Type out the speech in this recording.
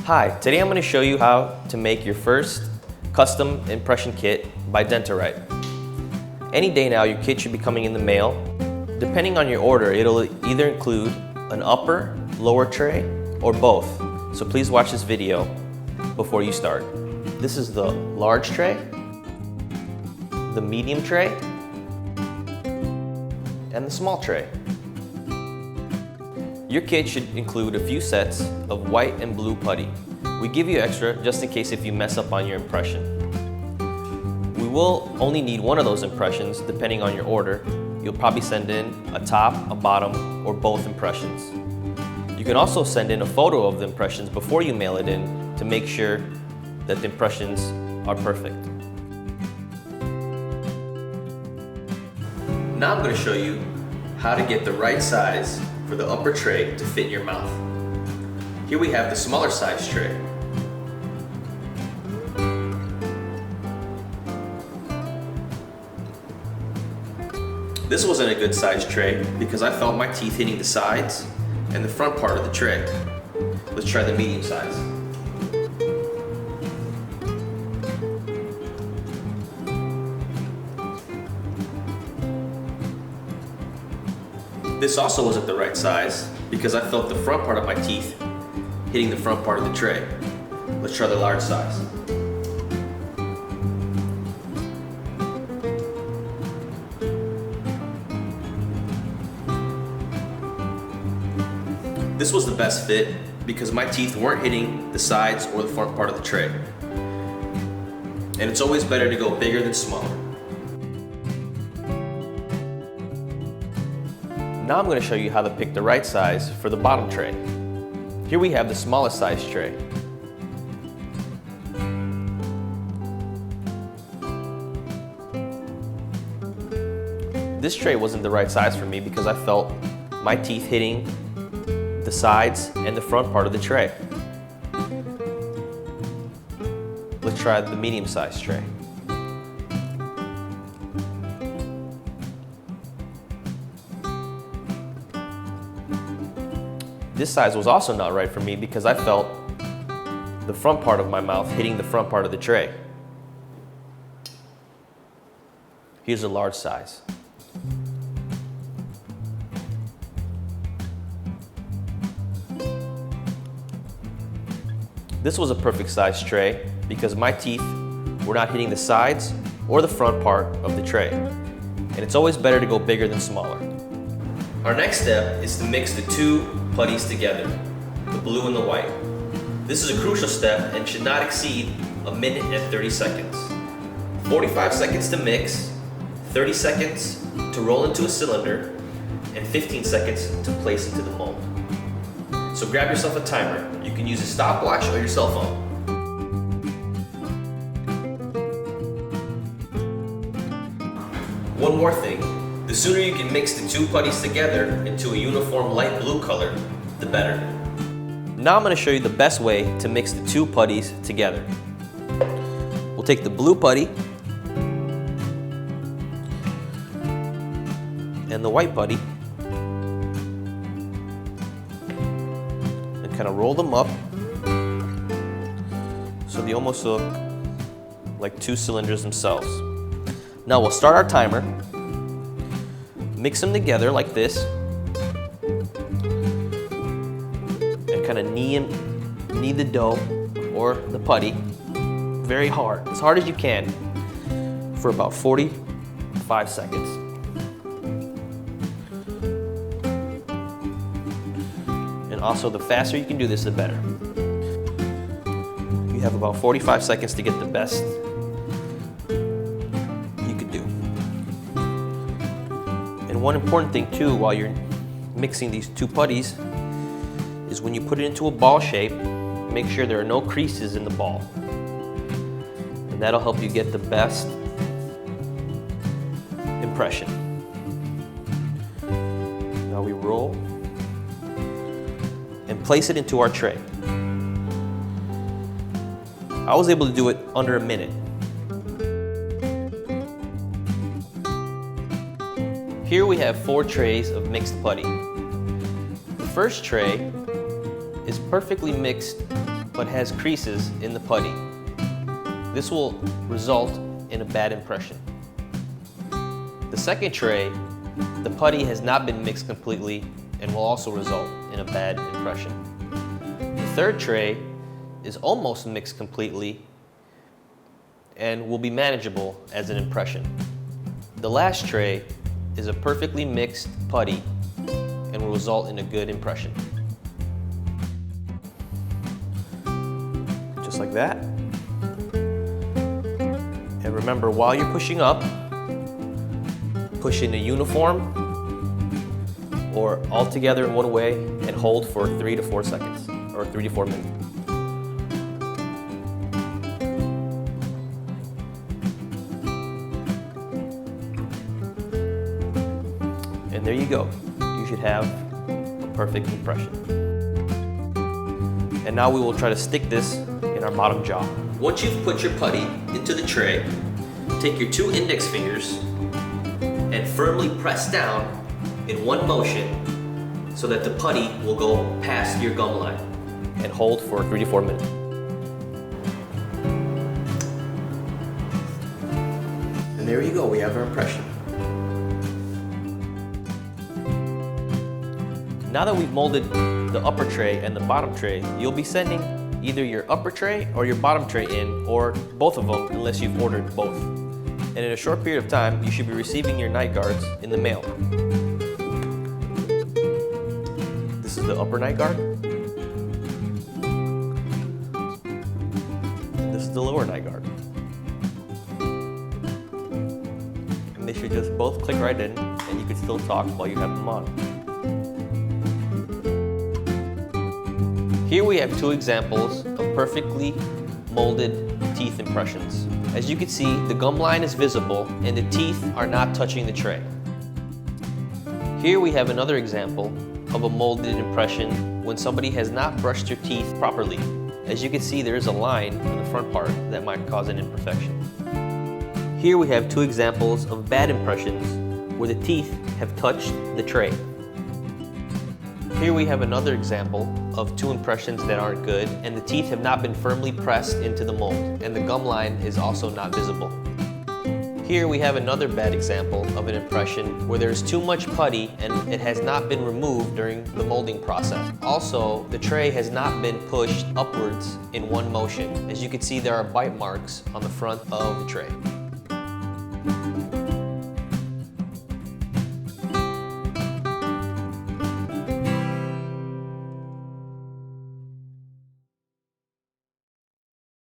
Hi, today I'm going to show you how to make your first custom impression kit by DentaRight. Any day now your kit should be coming in the mail. Depending on your order, it'll either include an upper, lower tray, or both. So please watch this video before you start. This is the large tray, the medium tray, and the small tray. Your kit should include a few sets of white and blue putty. We give you extra just in case if you mess up on your impression. We will only need one of those impressions depending on your order. You'll probably send in a top, a bottom, or both impressions. You can also send in a photo of the impressions before you mail it in to make sure that the impressions are perfect. Now I'm going to show you how to get the right size for the upper tray to fit in your mouth. Here we have the smaller size tray. This wasn't a good size tray because I felt my teeth hitting the sides and the front part of the tray. Let's try the medium size. This also wasn't the right size because I felt the front part of my teeth hitting the front part of the tray. Let's try the large size. This was the best fit because my teeth weren't hitting the sides or the front part of the tray. And it's always better to go bigger than smaller. Now I'm going to show you how to pick the right size for the bottom tray. Here we have the smallest size tray. This tray wasn't the right size for me because I felt my teeth hitting the sides and the front part of the tray. Let's try the medium size tray. This size was also not right for me because I felt the front part of my mouth hitting the front part of the tray. Here's a large size. This was a perfect size tray because my teeth were not hitting the sides or the front part of the tray. And it's always better to go bigger than smaller. Our next step is to mix the two putties together, the blue and the white. This is a crucial step and should not exceed a minute and 30 seconds. 45 seconds to mix, 30 seconds to roll into a cylinder, and 15 seconds to place into the mold. So grab yourself a timer. You can use a stopwatch or your cell phone. One more thing. The sooner you can mix the two putties together into a uniform light blue color, the better. Now I'm going to show you the best way to mix the two putties together. We'll take the blue putty and the white putty and kind of roll them up so they almost look like two cylinders themselves. Now we'll start our timer. Mix them together like this and kind of knead the dough or the putty very hard, as hard as you can, for about 45 seconds. And also, the faster you can do this, the better. You have about 45 seconds to get the best you could do. And one important thing too, while you're mixing these two putties, is when you put it into a ball shape, make sure there are no creases in the ball. And that'll help you get the best impression. Now we roll and place it into our tray. I was able to do it under a minute. Here we have 4 trays of mixed putty. The first tray is perfectly mixed but has creases in the putty. This will result in a bad impression. The second tray, the putty has not been mixed completely and will also result in a bad impression. The third tray is almost mixed completely and will be manageable as an impression. The last tray is a perfectly mixed putty and will result in a good impression. Just like that. And remember, while you're pushing up, push in a uniform or all together in one way and hold for 3 to 4 seconds or 3 to 4 minutes. And there you go. You should have a perfect impression. And now we will try to stick this in our bottom jaw. Once you've put your putty into the tray, take your 2 index fingers and firmly press down in one motion so that the putty will go past your gum line and hold for 3 to 4 minutes. And there you go, we have our impression. Now that we've molded the upper tray and the bottom tray, you'll be sending either your upper tray or your bottom tray in, or both of them unless you've ordered both. And in a short period of time, you should be receiving your night guards in the mail. This is the upper night guard. This is the lower night guard. And they should just both click right in, and you can still talk while you have them on. Here we have 2 examples of perfectly molded teeth impressions. As you can see, the gum line is visible and the teeth are not touching the tray. Here we have another example of a molded impression when somebody has not brushed their teeth properly. As you can see, there is a line in the front part that might cause an imperfection. Here we have 2 examples of bad impressions where the teeth have touched the tray. Here we have another example of 2 impressions that aren't good, and the teeth have not been firmly pressed into the mold, and the gum line is also not visible. Here we have another bad example of an impression where there's too much putty and it has not been removed during the molding process. Also, the tray has not been pushed upwards in one motion. As you can see, there are bite marks on the front of the tray.